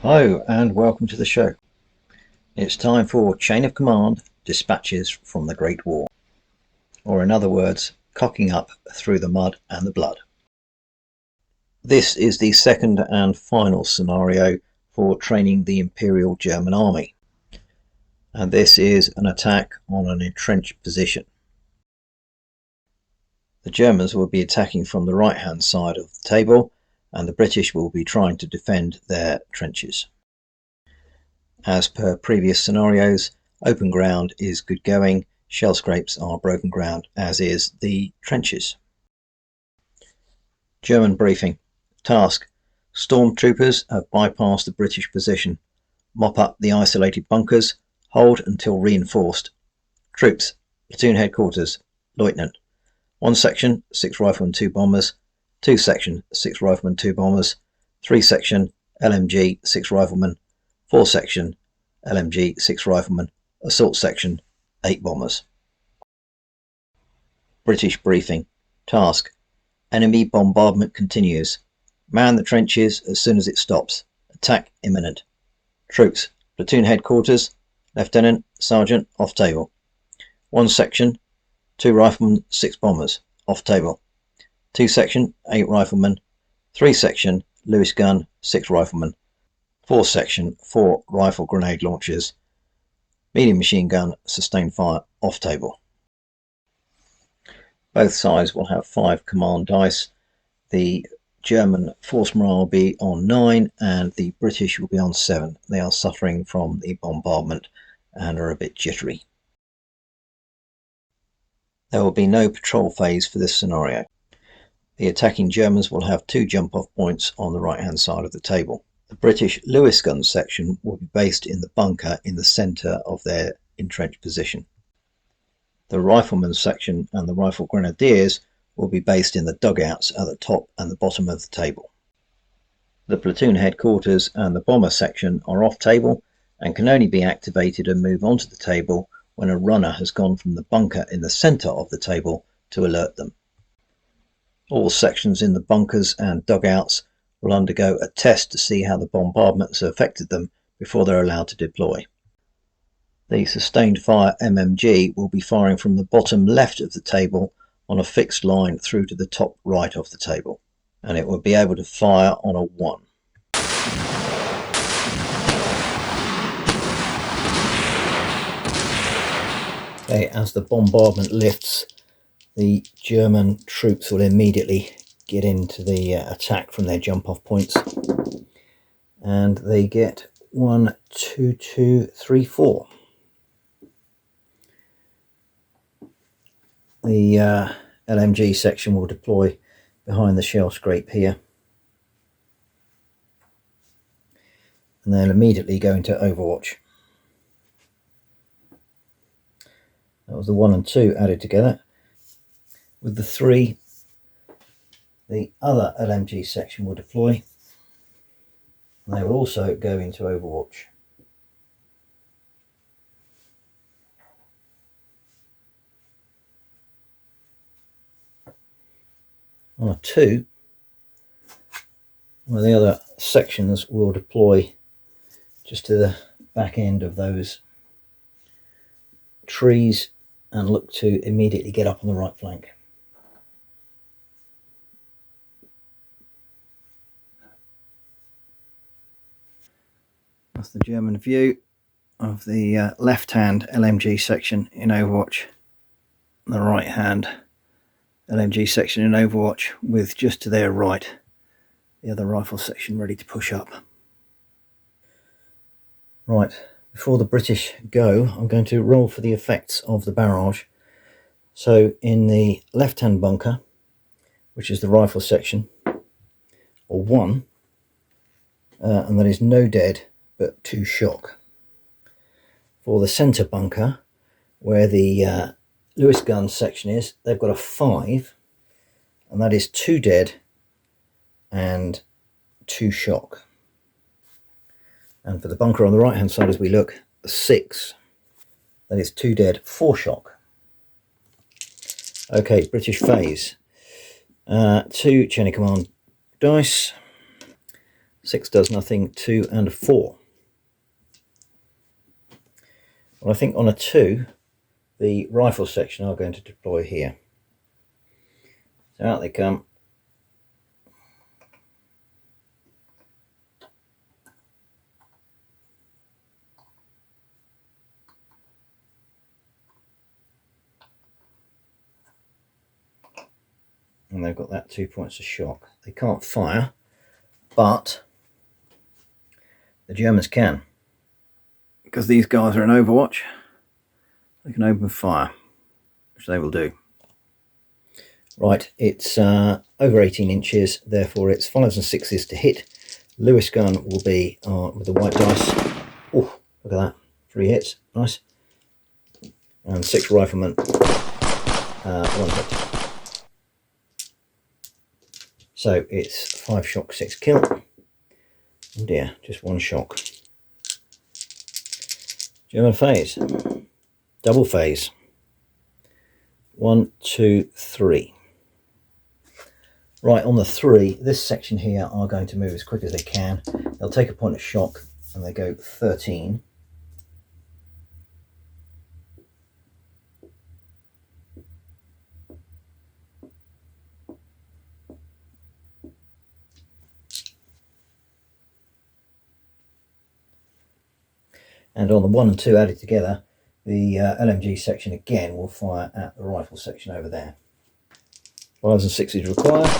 Hello and welcome to the show. It's time for Chain of Command Dispatches from the Great War, or in other words, cocking up through the mud and the blood. This is the second and final scenario for training the Imperial German Army, and this is an attack on an entrenched position. The Germans will be attacking from the right hand side of the table, and the British will be trying to defend their trenches. As per previous scenarios, open ground is good going, shell scrapes are broken ground, as is the trenches. German briefing. Task: stormtroopers have bypassed the British position. Mop up the isolated bunkers, hold until reinforced. Troops: platoon headquarters, Lieutenant. 1 section, 6 riflemen, 2 bombers. 2 section, 6 riflemen, 2 bombers. 3 section, LMG, 6 riflemen. 4 section, LMG, 6 riflemen. Assault section, 8 bombers. British briefing. Task: enemy bombardment continues. Man the trenches as soon as it stops. Attack imminent. Troops: platoon headquarters, Lieutenant, Sergeant, off table. 1 section, 2 riflemen, 6 bombers, off table. 2 section, 8 riflemen. 3 section, Lewis gun, 6 riflemen. 4 section, 4 rifle grenade launchers. Medium machine gun, sustained fire, off table. Both sides will have 5 command dice. The German force morale will be on 9 and the British will be on 7. They are suffering from the bombardment and are a bit jittery. There will be no patrol phase for this scenario. The attacking Germans will have 2 jump-off points on the right-hand side of the table. The British Lewis gun section will be based in the bunker in the centre of their entrenched position. The rifleman section and the rifle grenadiers will be based in the dugouts at the top and the bottom of the table. The platoon headquarters and the bomber section are off table and can only be activated and move onto the table when a runner has gone from the bunker in the centre of the table to alert them. All sections in the bunkers and dugouts will undergo a test to see how the bombardment has affected them before they're allowed to deploy. The sustained fire MMG will be firing from the bottom left of the table on a fixed line through to the top right of the table, and it will be able to fire on a 1. Okay, as the bombardment lifts, the German troops will immediately get into the attack from their jump-off points, and they get 1, 2, 2, 3, 4. The LMG section will deploy behind the shell scrape here, and they'll immediately go into Overwatch. That was the 1 and 2 added together. With the 3, the other LMG section will deploy, and they will also go into Overwatch. On a 2, one of the other sections will deploy just to the back end of those trees and look to immediately get up on the right flank. That's the German view of the left-hand LMG section in Overwatch, the right-hand LMG section in Overwatch, with just to their right the other rifle section ready to push up. Right, before the British go, I'm going to roll for the effects of the barrage. So in the left-hand bunker, which is the rifle section, or 1, and that is no dead but 2 shock. For the centre bunker, where the Lewis gun section is, they've got a 5, and that is 2 dead and 2 shock. And for the bunker on the right hand side, as we look, a 6, that is 2 dead, 4 shock. Okay, British phase. 2 chain of command dice. 6 does nothing, 2 and a 4. Well, I think on a 2, the rifle section are going to deploy here. So out they come. And they've got that 2 points of shock. They can't fire, but the Germans can. Because these guys are in Overwatch, they can open fire, which they will do. Right, it's over 18 inches, therefore it's 5s and 6s to hit. Lewis gun will be with the white dice. Oh, look at that, 3 hits, nice. And 6 riflemen, 1 hit. So it's 5 shock, 6 kill. Oh dear, just 1 shock. German phase, double phase. 1, 2, 3. Right, on the 3, this section here are going to move as quick as they can. They'll take a point of shock and they go 13. And on the 1 and 2 added together, the LMG section again will fire at the rifle section over there. 5s and 6s required.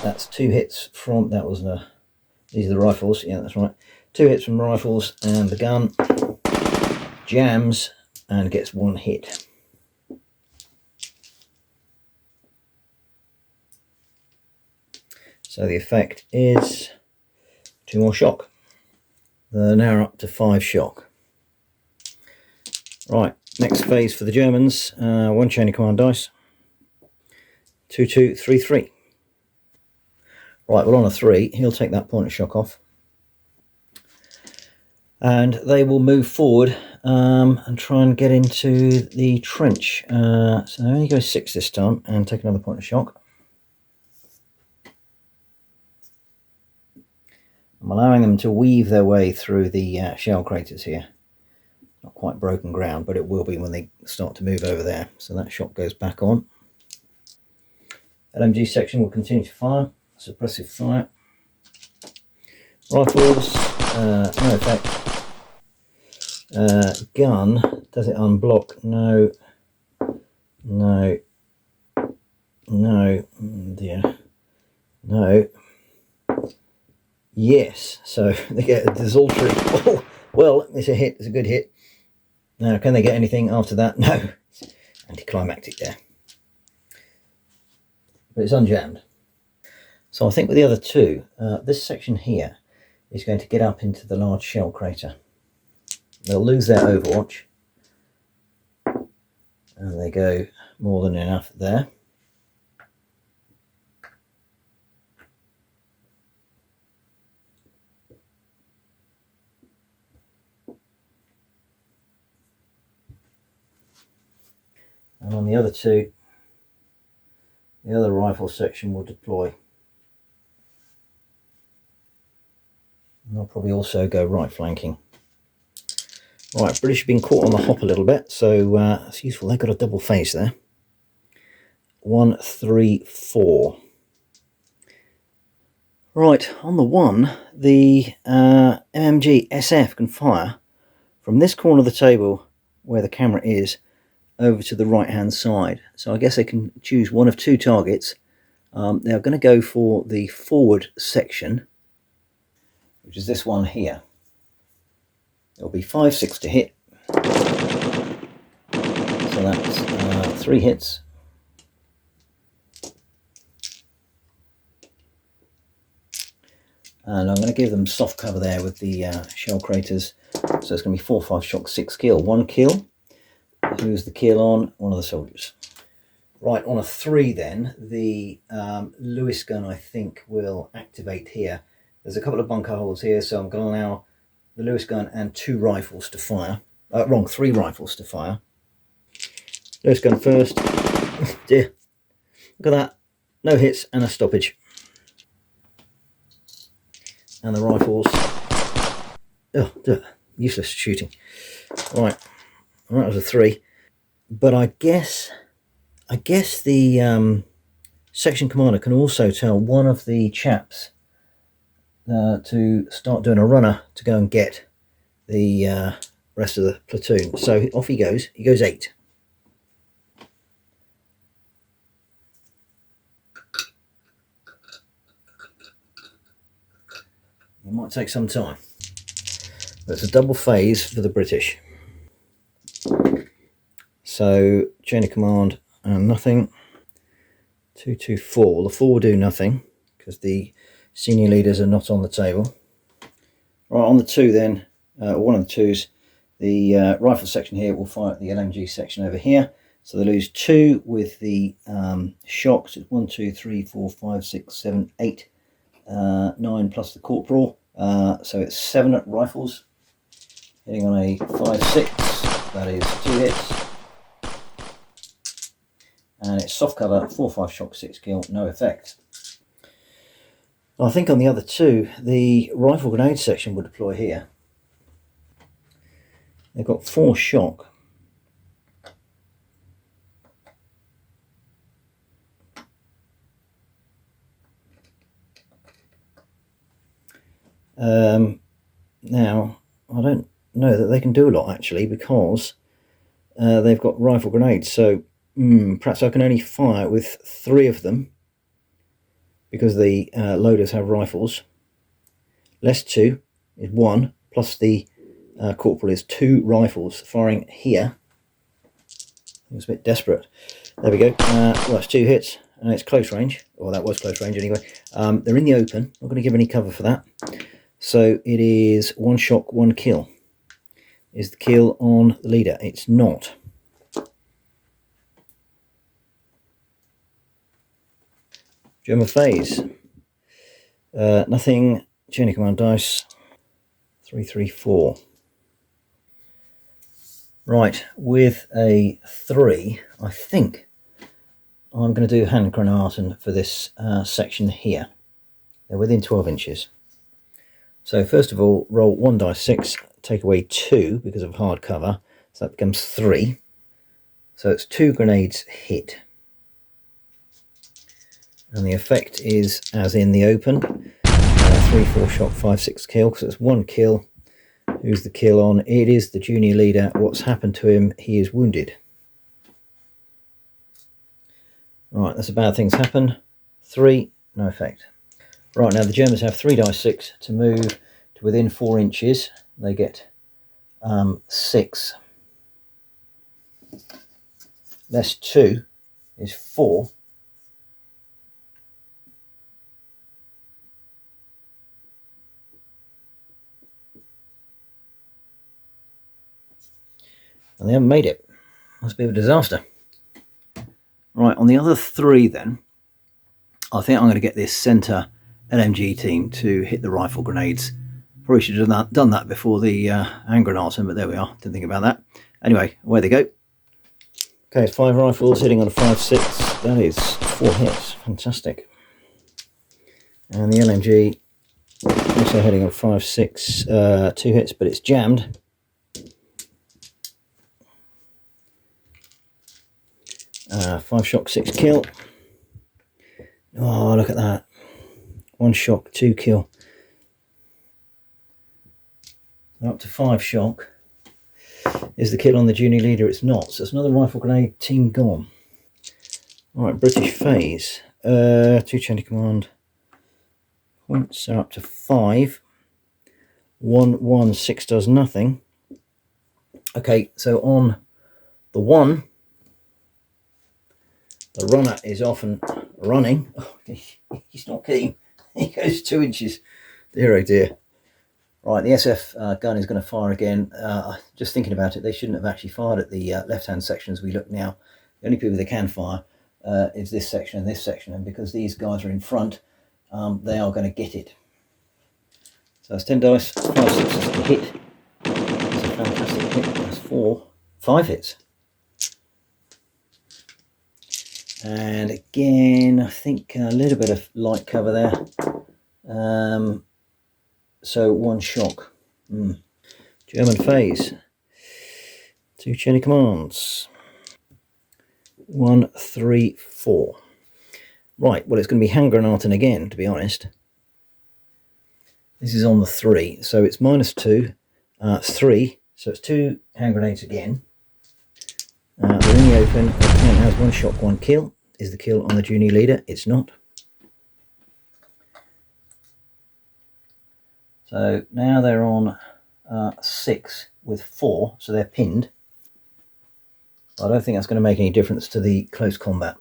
That's 2 hits from, that was these are the rifles, yeah that's right. 2 hits from rifles, and the gun jams and gets 1 hit. So the effect is 2 more shock. They're now up to 5 shock. Right, next phase for the Germans, 1 chain of command dice. 2, 2, 3, 3. Right, well on a 3, he'll take that point of shock off. And they will move forward and try and get into the trench. So they only go 6 this time and take another point of shock. I'm allowing them to weave their way through the shell craters here. Not quite broken ground, but it will be when they start to move over there. So that shot goes back on. LMG section will continue to fire. Suppressive fire. Rifles, no effect. Gun, does it unblock? No. No. No. Oh dear. No. Yes. So they get a desultory. Oh, well, it's a hit. It's a good hit. Now, can they get anything after that? No. Anticlimactic there. But it's unjammed. So I think with the other 2, this section here is going to get up into the large shell crater. They'll lose their Overwatch. And they go more than enough there. And on the other 2, the other rifle section will deploy. And they'll probably also go right flanking. Right, British have been caught on the hop a little bit, so that's useful. They've got a double phase there. 1, 3, 4. Right, on the 1, the MMG SF can fire from this corner of the table where the camera is over to the right hand side. So I guess they can choose one of 2 targets. They're going to go for the forward section, which is this one here. There'll be 5, 6 to hit. So that's 3 hits. And I'm going to give them soft cover there with the shell craters. So it's going to be 4, 5 shock, 6 kill. 1 kill. Who's the kill on? One of the soldiers. Right, on a 3 then, the Lewis gun I think will activate here. There's a couple of bunker holes here, so I'm going to allow the Lewis gun and 2 rifles to fire. 3 rifles to fire. Lewis gun first. Dear. Look at that. No hits and a stoppage. and the rifles. Oh, useless shooting. Right, well, that was a 3. But I guess the section commander can also tell one of the chaps to start doing a runner to go and get the rest of the platoon. So off he goes. He goes 8. It might take some time, but it's a double phase for the British. So chain of command and nothing. 2, 2, 4. The 4 will do nothing because the senior leaders are not on the table. Right, on the 2 then, one of the 2s, the rifle section here will fire at the LMG section over here. So they lose 2 with the shocks. It's 1, 2, 3, 4, 5, 6, 7, 8, 9 plus the corporal. So it's 7 rifles. Hitting on a 5, 6. That is 2 hits. And it's soft cover, 4, 5 shock, 6 kill, no effect. I think on the other 2, the rifle grenade section will deploy here. They've got 4 shock. Now, I don't know that they can do a lot actually, because they've got rifle grenades. So perhaps I can only fire with 3 of them, because the loaders have rifles. Less 2 is 1, plus the corporal is 2 rifles firing here. It was a bit desperate. There we go. Well, that's 2 hits, and it's close range. Well, that was close range anyway. They're in the open. Not going to give any cover for that. So it is 1 shock, 1 kill. Is the kill on the leader? It's not. German phase. Nothing. Chain of command dice. 3, 3, 4. Right, with a 3, I think I'm going to do hand grenade for this section here. They're within 12 inches. So first of all, roll 1 dice 6, take away 2 because of hard cover, so that becomes 3. So it's 2 grenades hit. And the effect is as in the open, 3, 4 shock, 5, 6 kill, because it's 1 kill. Who's the kill on? It is the junior leader. What's happened to him? He is wounded. Right, that's a bad thing's happened. 3, no effect. Right, now the Germans have 3 dice 6 to move to within 4 inches. They get 6. Less 2 is 4. And they haven't made it. Must be a disaster. Right, on the other 3 then, I think I'm going to get this centre LMG team to hit the rifle grenades. Probably should have done that before the hand grenades, but there we are. Didn't think about that. Anyway, away they go. Okay, 5 rifles hitting on a 5, 6. That is 4 hits. Fantastic. And the LMG also hitting on 5, 6. 2 hits, but it's jammed. Five shock, 6 kill. Oh, look at that. 1 shock, 2 kill. Up to 5 shock. Is the kill on the junior leader? It's not. So it's another rifle grenade team gone. Alright, British phase. 2 chain of command. Points are up to 5. 1, 1, 6 does nothing. Okay, so on the 1, the runner is often running. Oh, he's not keen. He goes 2 inches. Dear oh dear. Right, the SF gun is going to fire again. Just thinking about it, they shouldn't have actually fired at the left-hand section as we look now. The only people they can fire is this section and this section, and because these guys are in front, they are going to get it. So that's 10 dice, 5, 6 is the hit. That's a fantastic hit. That's 4, 5 hits. And again, I think a little bit of light cover there. so 1 shock. German phase. 2 chain of commands. 1, 3, 4. Right, well, it's going to be hand granating again, to be honest. This is on the 3, so it's -2. It's 3, so it's 2 hand grenades again. They're in the open. The count has 1 shock, 1 kill. Is the kill on the junior leader? It's not. So now they're on 6 with 4, so they're pinned. I don't think that's going to make any difference to the close combat.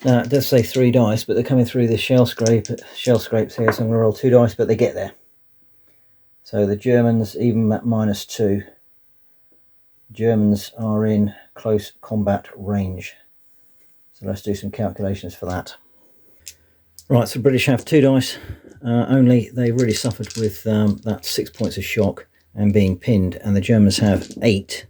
Now it does say 3 dice, but they're coming through the shell scrapes here, so I'm going to roll 2 dice, but they get there. So the Germans, even at -2, Germans are in close combat range. So let's do some calculations for that. Right, so the British have 2 dice, only they really suffered with that 6 points of shock and being pinned, and the Germans have 8.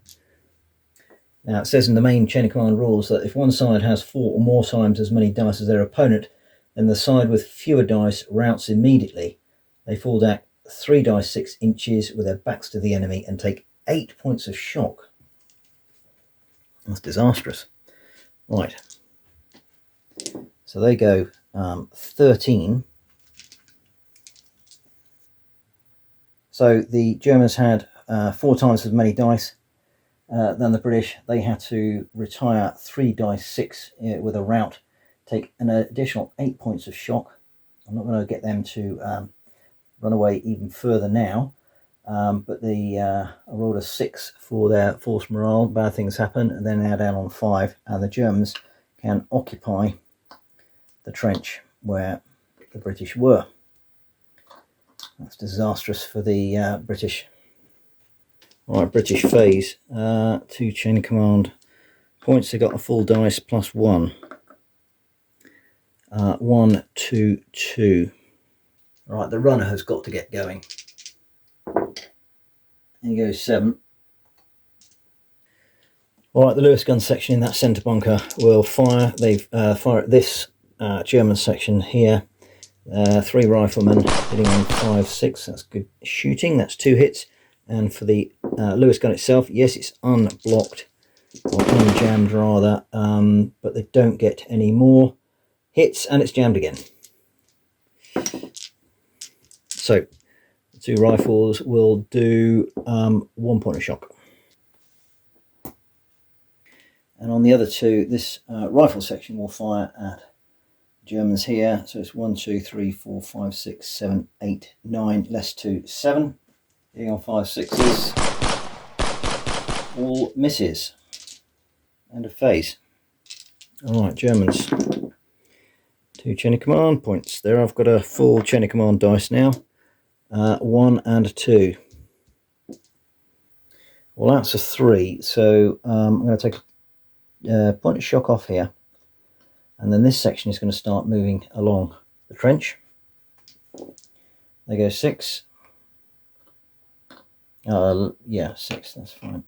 Now it says in the main chain of command rules that if one side has 4 or more times as many dice as their opponent, then the side with fewer dice routs immediately. They fall back 3 dice 6 inches with their backs to the enemy and take 8 points of shock. That's disastrous. Right. So they go 13. So the Germans had 4 times as many dice than the British. They had to retire 3 dice 6 with a rout, take an additional 8 points of shock. I'm not going to get them to run away even further now, but I rolled a 6 for their force morale. Bad things happen, and they're now down on 5, and the Germans can occupy the trench where the British were. That's disastrous for the British. Right, British phase, 2 chain of command points. They got a full dice plus 1. 1, 2, 2. Right, the runner has got to get going. There goes 7. Alright, the Lewis gun section in that centre bunker will fire. They fire at this German section here. 3 riflemen hitting on 5, 6. That's good shooting. That's 2 hits. And for the Lewis gun itself, yes, it's unblocked, or unjammed rather, but they don't get any more hits, and it's jammed again. So the 2 rifles will do 1 point of shock. And on the other 2, this rifle section will fire at Germans here. So it's 1, 2, 3, 4, 5, 6, 7, 8, 9, less 2, 7. Hitting on 5, 6s. All misses. End of phase. Alright, Germans. 2 chain of command points. There I've got a full chain of command dice now. 1 and 2. Well, that's a 3, so I'm going to take a point of shock off here, and then this section is going to start moving along the trench. There goes 6. Yeah, 6, that's fine.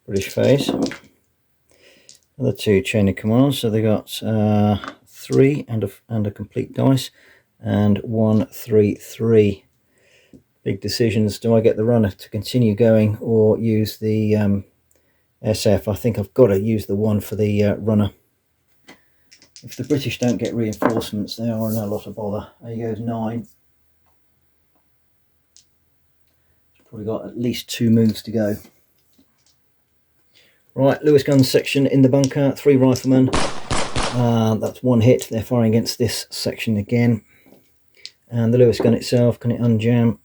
British phase. Another 2 chain of command, so they got 3 and a complete dice, and 1, 3, 3. Big decisions. Do I get the runner to continue going or use the SF? I think I've got to use the 1 for the runner. If the British don't get reinforcements, they are in a lot of bother. There goes 9. It's probably got at least 2 moves to go. Right, Lewis gun section in the bunker, 3 riflemen. That's 1 hit. They're firing against this section again. And the Lewis gun itself, can it unjam?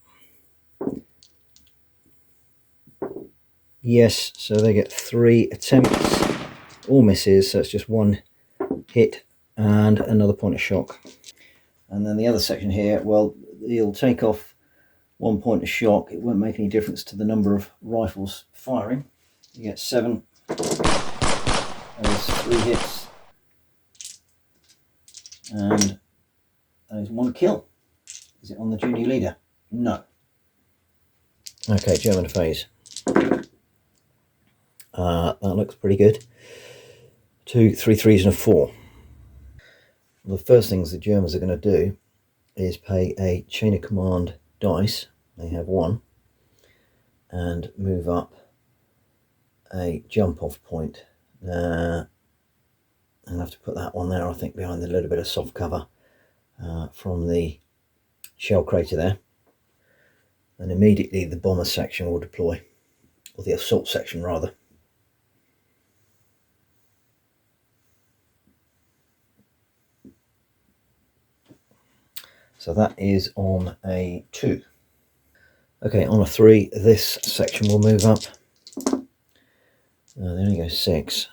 Yes, so they get 3 attempts. All misses, so it's just 1 hit and another point of shock. And then the other section here, well, he'll take off 1 point of shock. It won't make any difference to the number of rifles firing. You get 7. There's 3 hits. And there's 1 kill. Is it on the junior leader? No. Okay, German phase. That looks pretty good. 2 3 3s and a 4. Well, the first things the Germans are going to do is pay a chain of command dice. They have one, and move up a jump off point. I'll have to put that one there, I think, behind the little bit of soft cover from the shell crater there. And immediately the bomber section will deploy, or the assault section rather. So that is on a 2. Okay, on a 3, this section will move up. There we go, 6.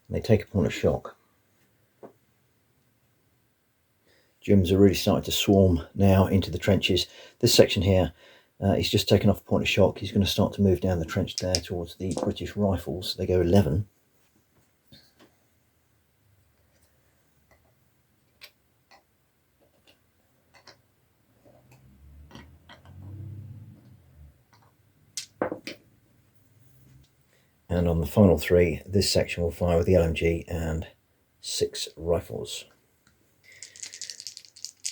They take a point of shock. Germans are really starting to swarm now into the trenches. This section here, he's just taken off a point of shock. He's going to start to move down the trench there towards the British rifles. They go 11. And on the final 3, this section will fire with the LMG and 6 rifles.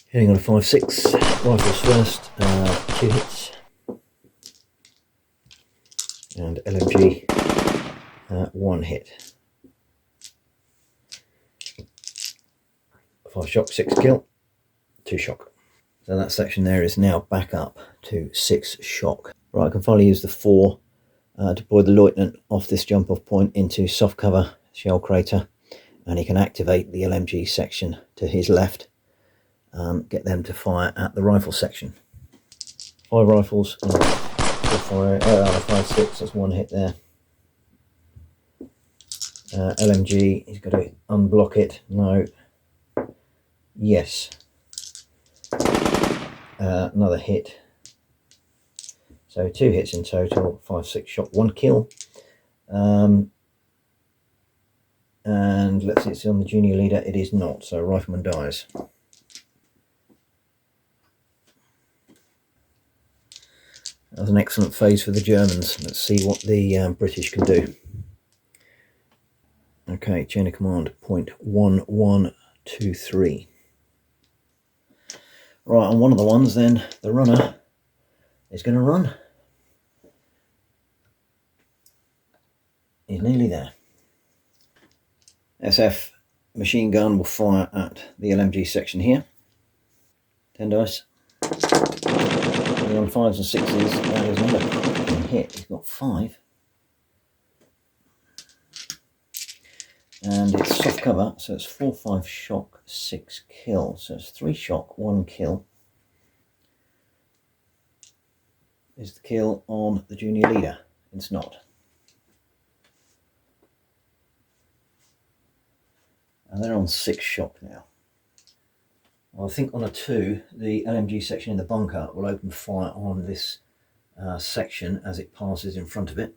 Hitting on a 5-6, rifles first, 2 hits. And LMG, 1 hit. 5 shock, 6 kill, 2 shock. So that section there is now back up to 6 shock. Right, I can finally use the 4, deploy the lieutenant off this jump off point into soft cover shell crater, and he can activate the LMG section to his left, get them to fire at the rifle section. 5 rifles, 5-6, that's 1 hit there. LMG, he's got to unblock it, no, yes. Another hit. So 2 hits in total, 5-6 shot, 1 kill. And let's see, it's on the junior leader. It is not, so rifleman dies. That was an excellent phase for the Germans. Let's see what the British can do. Okay, chain of command, point 1123. Right, on one of the ones then, the runner is going to run. He's nearly there. SF machine gun will fire at the LMG section here. 10 dice. And on 5s and 6s, that is another hit. He's got 5. And it's soft cover, so it's 4-5 shock, 6 kill. So it's 3 shock, 1 kill. Is the kill on the junior leader? It's not. And they're on 6 shock now. Well, I think on a 2, the LMG section in the bunker will open fire on this section as it passes in front of it.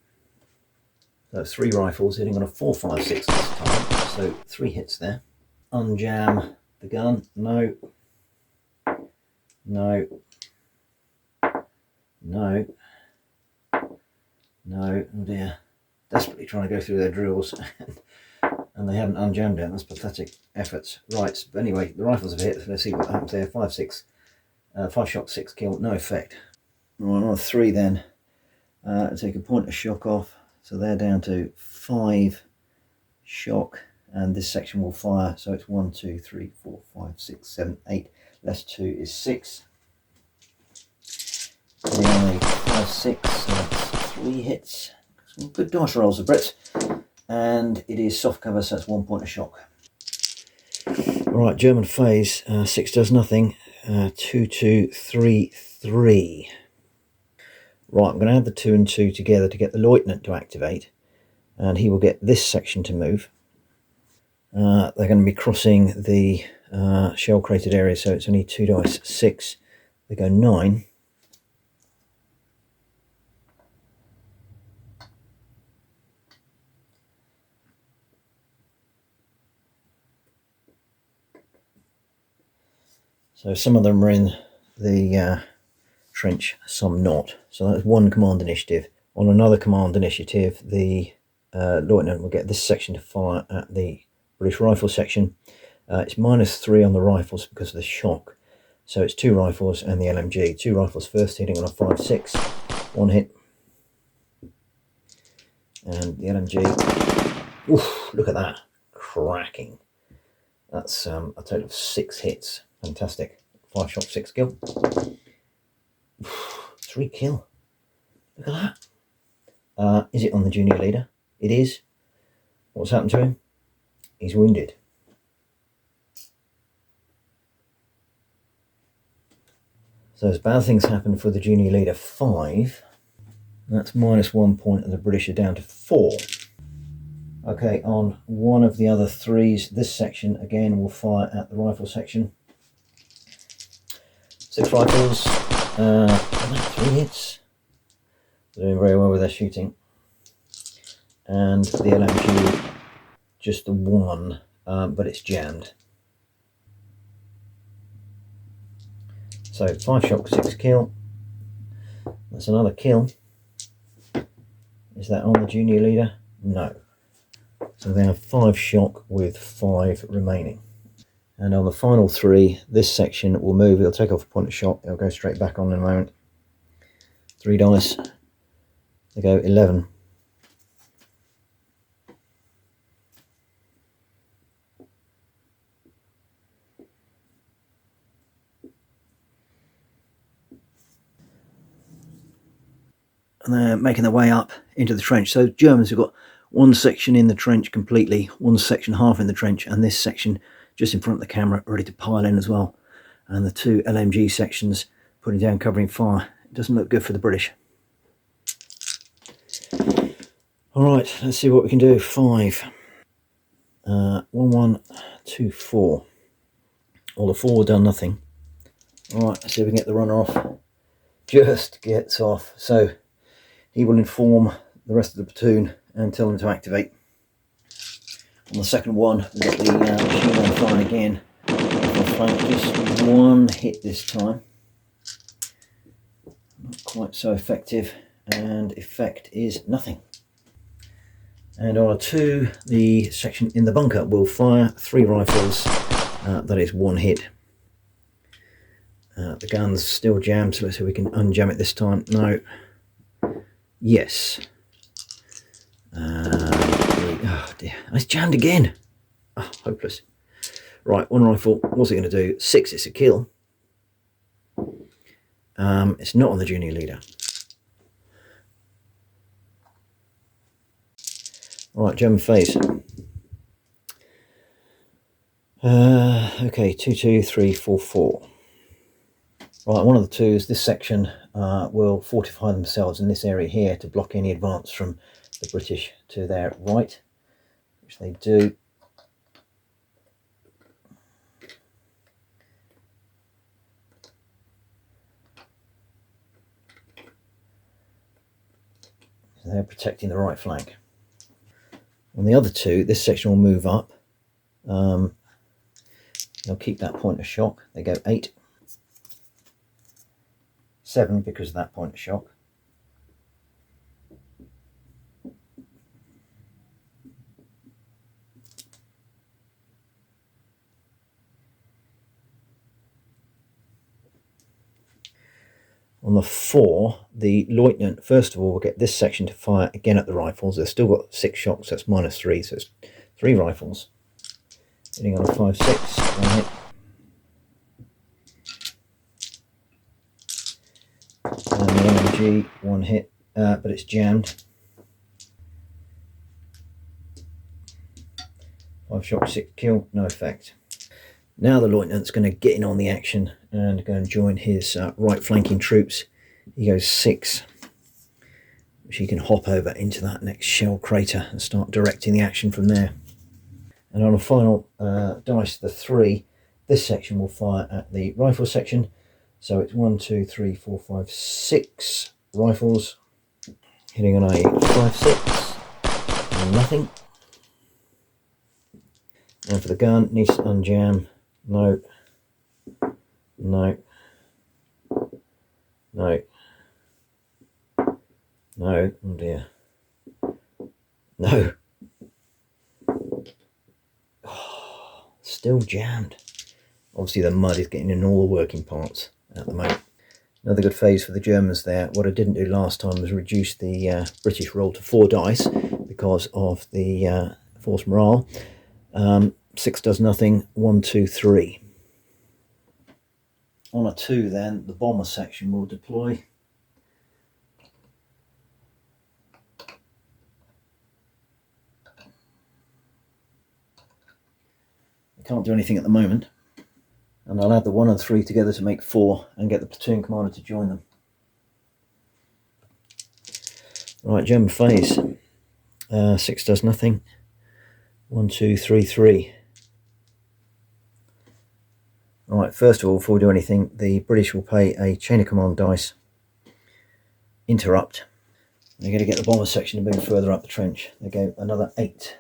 So 3 rifles hitting on a 4-5-6 this time, so 3 hits there. Unjam the gun, no, no, no, no, oh dear. Desperately trying to go through their drills and they haven't unjammed it. That's pathetic efforts. Right, but anyway, the rifles have hit, so let's see what happens there. 5-6, 5 shock, 6 kill, no effect. Right, on a 3 then, take a point of shock off. So they're down to 5 shock, and this section will fire. So it's 1, 2, 3, 4, 5, 6, 7, 8. Less 2 is 6. They only 5-6, so that's 3 hits. Some good dice rolls, the Brits. And it is soft cover, so that's 1 point of shock. Right, German phase. 6 does nothing. 2, 2, 3, 3. Right, I'm going to add the 2 and 2 together to get the lieutenant to activate, and he will get this section to move. They're going to be crossing the shell cratered area, so it's only 2 dice, 6. They go 9. So some of them are in the trench, some not. So that's one command initiative. On another command initiative, the lieutenant will get this section to fire at the British rifle section. It's -3 on the rifles because of the shock. So it's 2 rifles and the LMG. 2 rifles first, hitting on a 5-6, 1 hit. And the LMG, oof, look at that, cracking. That's a total of 6 hits. Fantastic. 5 shot, 6 kill. 3 kill. Look at that. Is it on the junior leader? It is. What's happened to him? He's wounded. So as bad things happen for the junior leader 5, that's -1 point, and the British are down to 4. Okay, on one of the other 3s, this section again will fire at the rifle section. 6 rifles, 3 hits. They're doing very well with their shooting. And the LMG, just the 1, but it's jammed. So 5 shot, 6 kill. That's another kill. Is that on the junior leader? No. So they have 5 shock with 5 remaining. And on the final 3, this section will move. It'll take off a point of shock. It'll go straight back on in a moment. 3 dice. They go 11. And they're making their way up into the trench. So Germans have got one section in the trench completely, one section half in the trench, and this section just in front of the camera ready to pile in as well. And the 2 LMG sections putting down covering fire. It doesn't look good for the British. Alright, let's see what we can do. 5. 1, 1, 2, 4. Well, the 4 done nothing. Alright, let's see if we can get the runner off. Just gets off. So he will inform the rest of the platoon and tell them to activate. On the second one, we've got the machine gun firing again. Just 1 hit this time. Not quite so effective, and effect is nothing. And on a 2, the section in the bunker will fire 3 rifles. That is 1 hit. The gun's still jammed, so let's see if we can unjam it this time. No. Yes. Oh dear, it's jammed again. Oh, hopeless. Right, 1 rifle. What's it going to do? 6, it's a kill. It's not on the junior leader. Right, German phase. Okay, 2, 2, 3, 4, 4. Right, one of the 2s, this section will fortify themselves in this area here to block any advance from the British to their right, which they do. So they're protecting the right flank. On the other 2, this section will move up. They'll keep that point of shock. They go 8. 7 because of that point of shock. On the 4, the lieutenant, first of all, will get this section to fire again at the rifles. They've still got 6 shocks, so that's -3, so it's 3 rifles. Hitting on a 5-6, 1 hit. And the LMG, 1 hit, but it's jammed. 5 shot, 6 kill, no effect. Now the lieutenant's going to get in on the action and go and join his right flanking troops. He goes 6, which he can hop over into that next shell crater and start directing the action from there. And on a final dice, the 3, this section will fire at the rifle section. So it's 1, 2, 3, 4, 5, 6 rifles, hitting on a 5-6, nothing. And for the gun, needs to unjam. No, no, No. No. Oh dear. No. Oh, still jammed. Obviously the mud is getting in all the working parts at the moment. Another good phase for the Germans there. What I didn't do last time was reduce the British roll to 4 dice because of the force morale. 6 does nothing, 1, 2, 3. On a 2 then, the bomber section will deploy. I can't do anything at the moment. And I'll add the 1 and 3 together to make 4 and get the platoon commander to join them. Right, German phase. 6 does nothing. 1, 2, 3, 3. Right, first of all, before we do anything, the British will pay a chain of command dice. Interrupt. They're going to get the bomber section to move further up the trench. They go another 8.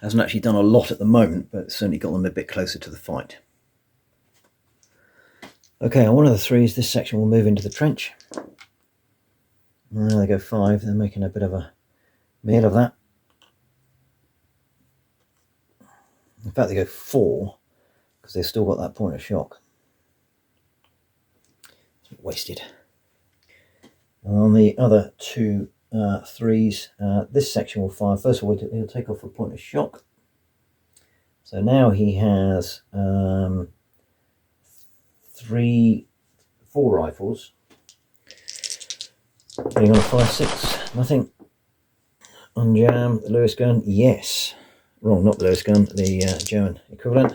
Hasn't actually done a lot at the moment, but certainly got them a bit closer to the fight. Okay, on one of the 3s, this section will move into the trench. There they go 5. They're making a bit of a meal of that. In fact, they go 4 because they've still got that point of shock. It's wasted. On the other 2 3s, this section will fire. First of all, he'll take off a point of shock. So now he has 4 rifles. Getting on 5, 6, nothing. Unjam, the Lewis gun, yes. Wrong, not the Lewis gun, the German equivalent.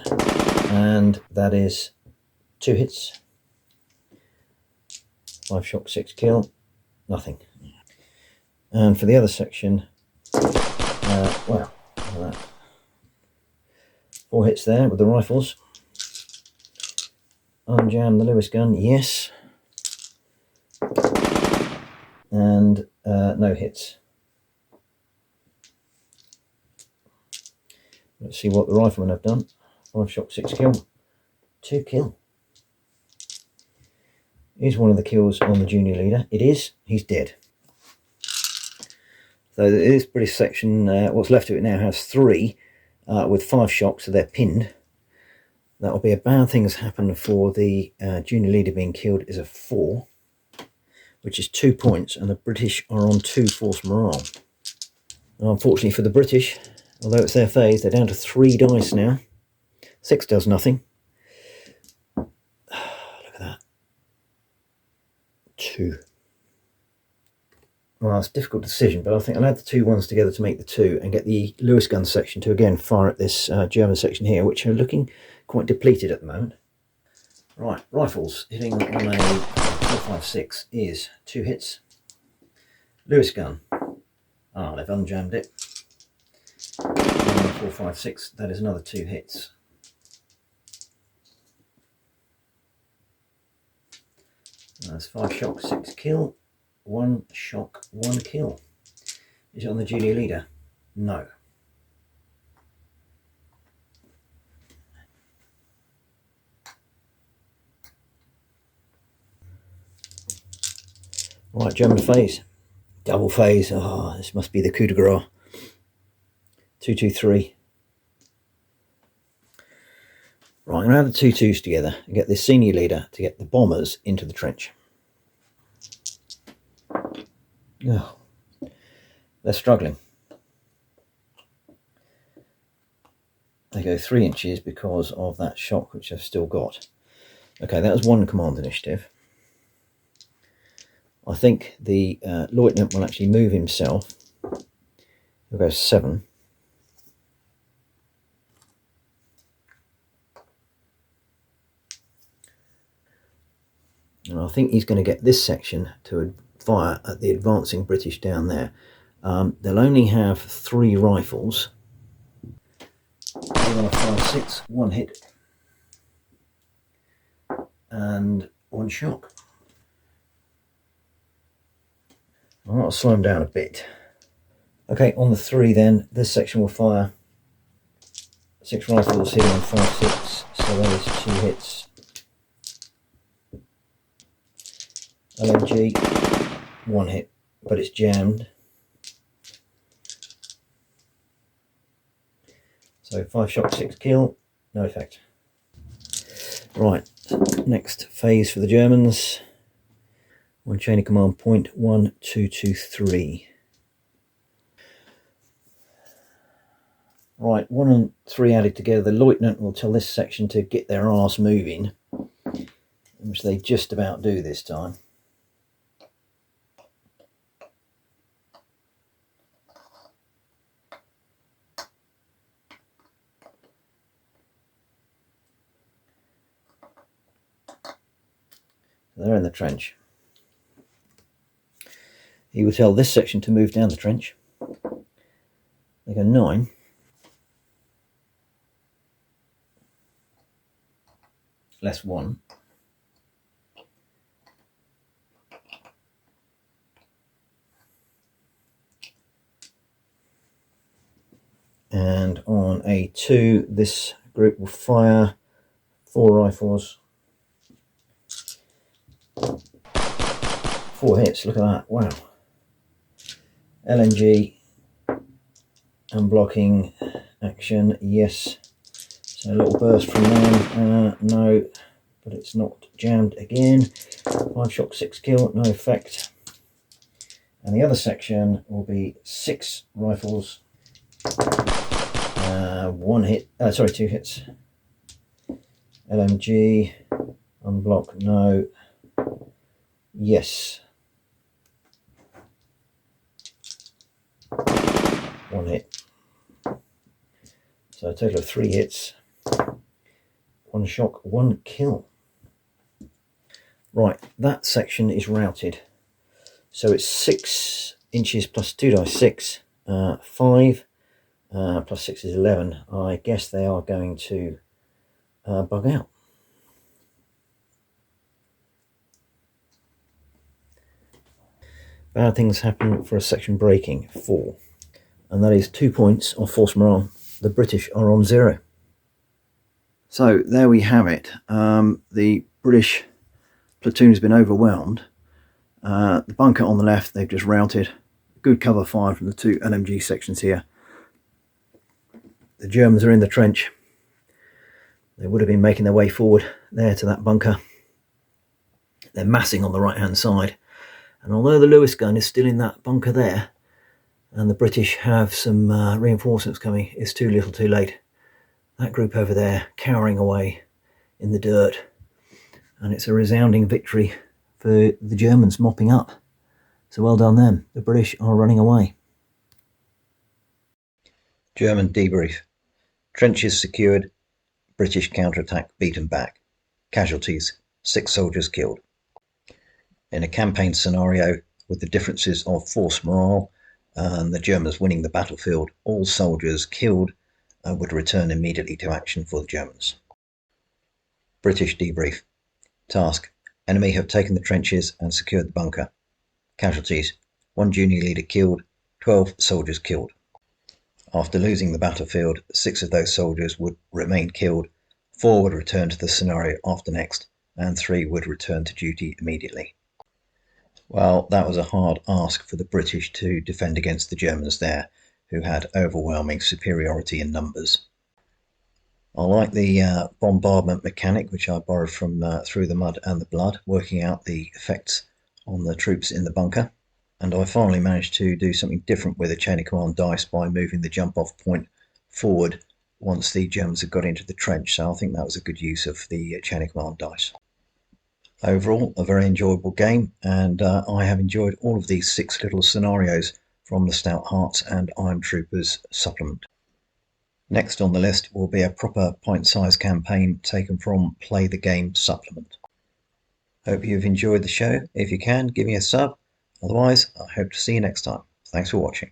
And that is 2 hits. 5 shock, 6 kill, nothing. And for the other section, well, 4 hits there with the rifles. Unjam the Lewis gun, yes. And no hits. Let's see what the riflemen have done. 5 shock, 6 kill, 2 kill. Is one of the kills on the junior leader? It is. He's dead. So this British section, what's left of it now, has 3 with 5 shocks, so they're pinned. That will be a bad thing that's happened for the junior leader being killed is a 4, which is 2 points, and the British are on 2 force morale. And unfortunately for the British, although it's their phase, they're down to 3 dice now. 6 does nothing. Look at that. 2. Well, it's a difficult decision, but I think I'll add the 2 ones together to make the 2 and get the Lewis gun section to again fire at this German section here, which are looking quite depleted at the moment. Right, rifles hitting on a 4.56 is 2 hits. Lewis gun. Ah, they've unjammed it. 4.56, that is another 2 hits. That's 5 shock, 6 kill. 1 shock, 1 kill. Is it on the junior leader? No. Right, German phase. Double phase. Oh, this must be the coup de grace. 2, 2, 3. Right, I'm going to add the 2 2s together and get this senior leader to get the bombers into the trench. Oh, they're struggling. They go 3 inches because of that shock which I've still got. Okay, that was 1 command initiative. I think the lieutenant will actually move himself. He'll go 7. And I think he's going to get this section to fire at the advancing British down there. They'll only have 3 rifles. They're on a 5.6, 1 hit and 1 shock. I'll slow them down a bit. Okay, on the 3 then, this section will fire 6 rifles here on 5.6, so that is 2 hits. LMG, 1 hit, but it's jammed. So 5 shot, 6 kill, no effect. Right, next phase for the Germans. On chain of command point 1, 2, 2, 3. Right, 1 and 3 added together, the lieutenant will tell this section to get their arse moving, which they just about do this time. They're in the trench. He will tell this section to move down the trench. They go 9. Less 1. And on a 2, this group will fire 4 rifles. 4 hits, look at that, wow. LMG, unblocking action, yes. So a little burst from them, no, but it's not jammed again. 5 shot, 6 kill, no effect. And the other section will be 6 rifles, 1 hit, 2 hits. LMG, unblock, no, yes. 1 hit. So a total of 3 hits, 1 shock, 1 kill. Right, that section is routed. So it's 6 inches plus 2 dice, 6, 5, plus 6 is 11. I guess they are going to bug out. Bad things happen for a section breaking, 4. And that is 2 points of force morale. The British are on 0. So there we have it. The British platoon has been overwhelmed. The bunker on the left, they've just routed. Good cover fire from the 2 LMG sections here. The Germans are in the trench. They would have been making their way forward there to that bunker. They're massing on the right hand side. And although the Lewis gun is still in that bunker there, and the British have some reinforcements coming, it's too little too late. That group over there cowering away in the dirt, and it's a resounding victory for the Germans mopping up. So well done them. The British are running away. German debrief. Trenches secured, British counterattack beaten back. Casualties, 6 soldiers killed. In a campaign scenario with the differences of force morale and the Germans winning the battlefield, all soldiers killed would return immediately to action for the Germans. British debrief. Task. Enemy have taken the trenches and secured the bunker. Casualties. 1 junior leader killed, 12 soldiers killed. After losing the battlefield, 6 of those soldiers would remain killed, 4 would return to the scenario after next, and 3 would return to duty immediately. Well, that was a hard ask for the British to defend against the Germans there, who had overwhelming superiority in numbers. I like the bombardment mechanic, which I borrowed from Through the Mud and the Blood, working out the effects on the troops in the bunker. And I finally managed to do something different with a chain of command dice by moving the jump off point forward once the Germans had got into the trench. So I think that was a good use of the chain of command dice. Overall, a very enjoyable game, and I have enjoyed all of these 6 little scenarios from the Stout Hearts and Iron Troopers supplement. Next on the list will be a proper pint-sized campaign taken from Play the Game supplement. Hope you've enjoyed the show. If you can, give me a sub. Otherwise, I hope to see you next time. Thanks for watching.